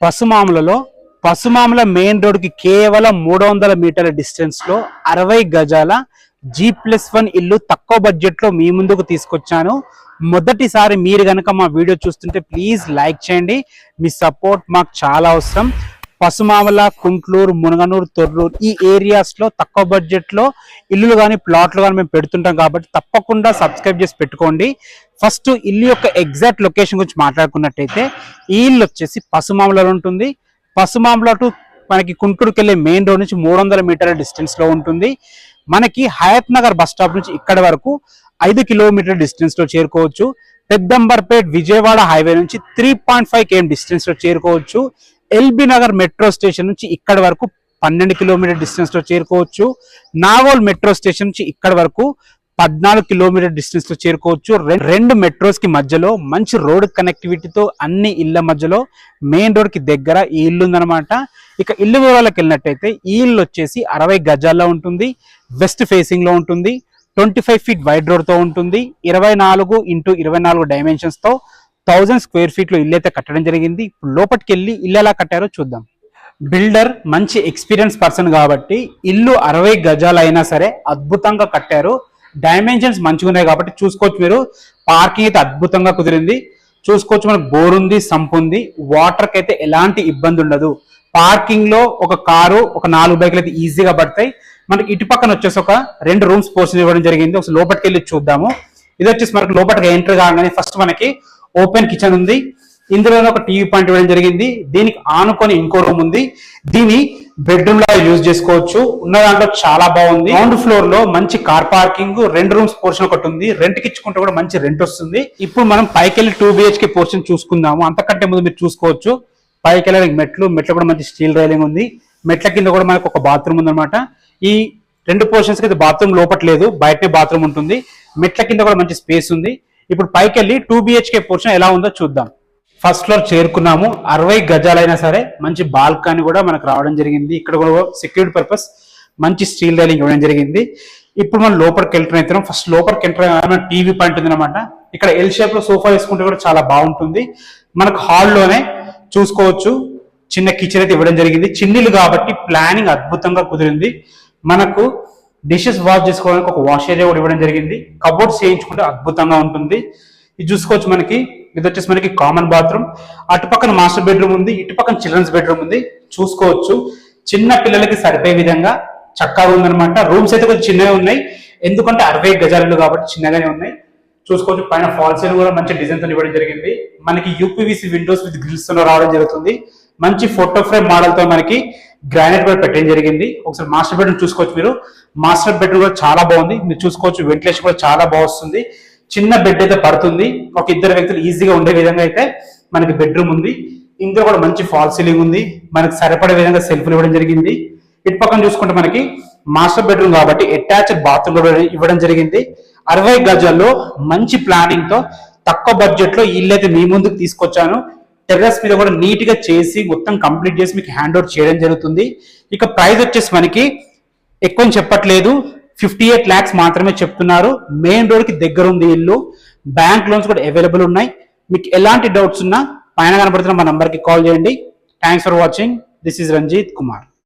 పసుమాములలో Pasumamula main road కి కేవలం 300 మీటర్ల డిస్టెన్స్ లో 60 గజాల G+1 ఇల్లు తక్కువ బడ్జెట్ లో మీ ముందుకు తీసుకొచ్చాను. మొదటిసారి మీరు గనక మా వీడియో చూస్తుంటే ప్లీజ్ లైక్ చేయండి. మీ సపోర్ట్ మాకు చాలా అవసరం. పసుమామల, కుంట్లూరు, మునగనూరు, తొర్రూరు ఈ ఏరియాస్ లో తక్కువ బడ్జెట్ లో ఇల్లులు కానీ ప్లాట్లు కానీ మేము పెడుతుంటాం కాబట్టి తప్పకుండా సబ్స్క్రైబ్ చేసి పెట్టుకోండి. ఫస్ట్ ఇల్లు యొక్క ఎగ్జాక్ట్ లొకేషన్ గురించి మాట్లాడుకున్నట్టయితే ఈ ఇల్లు వచ్చేసి పసుమామలలో ఉంటుంది. పసుమామల టు మనకి కుంటూరుకి వెళ్ళే మెయిన్ రోడ్ నుంచి 300 మీటర్ల డిస్టెన్స్ లో ఉంటుంది. మనకి హయత్ నగర్ బస్ స్టాప్ నుంచి ఇక్కడ వరకు 5 కిలోమీటర్ల డిస్టెన్స్ లో చేరుకోవచ్చు. పెద్దంబర్పేట్ విజయవాడ హైవే నుంచి 3.5 km డిస్టెన్స్ లో చేరుకోవచ్చు. ఎల్బీ నగర్ మెట్రో స్టేషన్ నుంచి ఇక్కడ వరకు 12 కిలోమీటర్ డిస్టెన్స్ లో చేరుకోవచ్చు. నాగోల్ మెట్రో స్టేషన్ నుంచి ఇక్కడ వరకు 14 కిలోమీటర్ డిస్టెన్స్ లో చేరుకోవచ్చు. రెండు మెట్రోస్ కి మధ్యలో మంచి రోడ్ కనెక్టివిటీతో అన్ని ఇళ్ల మధ్యలో మెయిన్ రోడ్ కి దగ్గర ఈ ఇల్లు ఉందన్నమాట. ఇక ఇల్లు వివరాలకు వెళ్ళినట్టయితే ఈ ఇల్లు వచ్చేసి 60 గజాల్లో ఉంటుంది. వెస్ట్ ఫేసింగ్ లో ఉంటుంది. 25 ఫీట్ వైడ్ రోడ్ తో ఉంటుంది. 24x24 డైమెన్షన్స్ తో 1000 స్క్వేర్ ఫీట్ లో ఇల్లు అయితే కట్టడం జరిగింది. ఇప్పుడు లోపలికి వెళ్ళి ఇల్లు ఎలా కట్టారో చూద్దాం. బిల్డర్ మంచి ఎక్స్పీరియన్స్ పర్సన్ కాబట్టి ఇల్లు 60 గజాలు అయినా సరే అద్భుతంగా కట్టారు. డైమెన్షన్స్ మంచిగా ఉన్నాయి కాబట్టి చూసుకోవచ్చు. మీరు పార్కింగ్ అయితే అద్భుతంగా కుదిరింది. చూసుకోవచ్చు, మనకు బోర్ ఉంది, సంప్ ఉంది. వాటర్ కి అయితే ఎలాంటి ఇబ్బంది ఉండదు. పార్కింగ్ లో ఒక కారు, ఒక 4 బైకులు అయితే ఈజీగా పడతాయి. మనకి ఇటు పక్కన వచ్చేసి ఒక 2 రూమ్స్ పోర్షన్ ఇవ్వడం జరిగింది. ఒకసారి లోపలికి వెళ్ళి చూద్దాము. ఇది వచ్చేసి మనకి లోపలికి ఎంటర్ కాగానే ఫస్ట్ మనకి ఓపెన్ కిచెన్ ఉంది. ఇందులోనే ఒక టీవీ పాయింట్ ఇవ్వడం జరిగింది. దీనికి ఆనుకొని ఇంకో రూమ్ ఉంది. దీన్ని బెడ్రూమ్ లా యూజ్ చేసుకోవచ్చు. ఉన్న దాంట్లో చాలా బాగుంది. గ్రౌండ్ ఫ్లోర్ లో మంచి కార్ పార్కింగ్, 2 రూమ్స్ పోర్షన్ ఒకటి ఉంది. రెంట్ కి ఇచ్చుకుంటే కూడా మంచి రెంట్ వస్తుంది. ఇప్పుడు మనం పైకి వెళ్ళి 2 BHK పోర్షన్ చూసుకుందాము. అంతకంటే ముందు మీరు చూసుకోవచ్చు పైకి వెళ్ళడానికి మెట్లు కూడా మంచి స్టీల్ రైలింగ్ ఉంది. మెట్ల కింద కూడా మనకు ఒక బాత్రూమ్ ఉందన్నమాట. ఈ 2 పోర్షన్స్ కి బాత్రూమ్ లోపట్లేదు, బయటనే బాత్రూమ్ ఉంటుంది. మెట్ల కింద కూడా మంచి స్పేస్ ఉంది. ఇప్పుడు పైకి వెళ్ళి 2 BHK పోర్షన్ ఎలా ఉందో చూద్దాం. ఫస్ట్ ఫ్లోర్ చేరుకున్నాము. 60 గజాలైనా సరే మంచి బాల్కనీ కూడా మనకు రావడం జరిగింది. ఇక్కడ కూడా సెక్యూరిటీ పర్పస్ మంచి స్టీల్ రైలింగ్ ఇవ్వడం జరిగింది. ఇప్పుడు మనం లోపలికి వెళ్తున్నాం. ఫస్ట్ లోపలికి ఎంటర్ టీవీ పాయింట్ ఉంది అనమాట. ఇక్కడ ఎల్ షేప్ లో సోఫా వేసుకుంటే కూడా చాలా బాగుంటుంది. మనకు హాల్లోనే చూసుకోవచ్చు చిన్న కిచెన్ అయితే ఇవ్వడం జరిగింది. చిన్నిలు కాబట్టి ప్లానింగ్ అద్భుతంగా కుదిరింది. మనకు డిషెస్ వాష్ చేసుకోవడానికి ఒక వాష్ ఏరియా కూడా ఇవ్వడం జరిగింది. కబోర్డ్స్ చేయించుకుంటే అద్భుతంగా ఉంటుంది. ఇది చూసుకోవచ్చు. మనకి ఇది వచ్చేసి మనకి కామన్ బాత్రూమ్. అటు పక్కన మాస్టర్ బెడ్రూమ్ ఉంది, ఇటు పక్కన చిల్డ్రన్స్ బెడ్రూమ్ ఉంది. చూసుకోవచ్చు చిన్న పిల్లలకి సరిపోయే విధంగా చక్కగా ఉందన్నమాట. రూమ్స్ అయితే కొంచెం చిన్నగా ఉన్నాయి, ఎందుకంటే 60 గజాలు కాబట్టి చిన్నగానే ఉన్నాయి. చూసుకోవచ్చు పైన ఫాల్ సీలింగ్ కూడా మంచి డిజైన్ తో ఇవ్వడం జరిగింది. మనకి UPVC విండోస్ విత్ గ్రిల్స్ తో రావడం జరుగుతుంది. మంచి ఫోటో ఫ్రేమ్ మోడల్ తో మనకి గ్రానైట్ కూడా పెట్టడం జరిగింది. ఒకసారి మాస్టర్ బెడ్రూమ్ చూసుకోవచ్చు. మీరు మాస్టర్ బెడ్రూమ్ కూడా చాలా బాగుంది. మీరు చూసుకోవచ్చు వెంటిలేషన్ కూడా చాలా బాగా వస్తుంది. చిన్న బెడ్ అయితే పడుతుంది. ఒక 2 వ్యక్తులు ఈజీగా ఉండే విధంగా అయితే మనకి బెడ్రూమ్ ఉంది. ఇందులో కూడా మంచి ఫాల్ సీలింగ్ ఉంది. మనకి సరిపడే విధంగా సెల్ఫ్లు ఇవ్వడం జరిగింది. ఇటు పక్కన చూసుకుంటే మనకి మాస్టర్ బెడ్రూమ్ కాబట్టి అటాచ్డ్ బాత్రూమ్ ఇవ్వడం జరిగింది. 60 గజాల్లో మంచి ప్లానింగ్ తో తక్కువ బడ్జెట్ లో ఇల్లు అయితే మీ ముందుకు తీసుకొచ్చాను. టెర్రస్ మీద కూడా నీట్ గా చేసి మొత్తం కంప్లీట్ చేసి మీకు హ్యాండ్ ఓవర్ చేయడం జరుగుతుంది. ఇక ప్రైస్ వచ్చేసి మనకి ఎక్కువ చెప్పట్లేదు, 58 lakhs మాత్రమే చెప్తున్నారు. మెయిన్ రోడ్ కి దగ్గర ఉంది ఇల్లు. బ్యాంక్ లోన్స్ కూడా అవైలబుల్ ఉన్నాయి. మీకు ఎలాంటి డౌట్స్ ఉన్నా పైన కనబడుతున్న మా నంబర్ కి కాల్ చేయండి. Thanks for watching. This is Ranjith Kumar.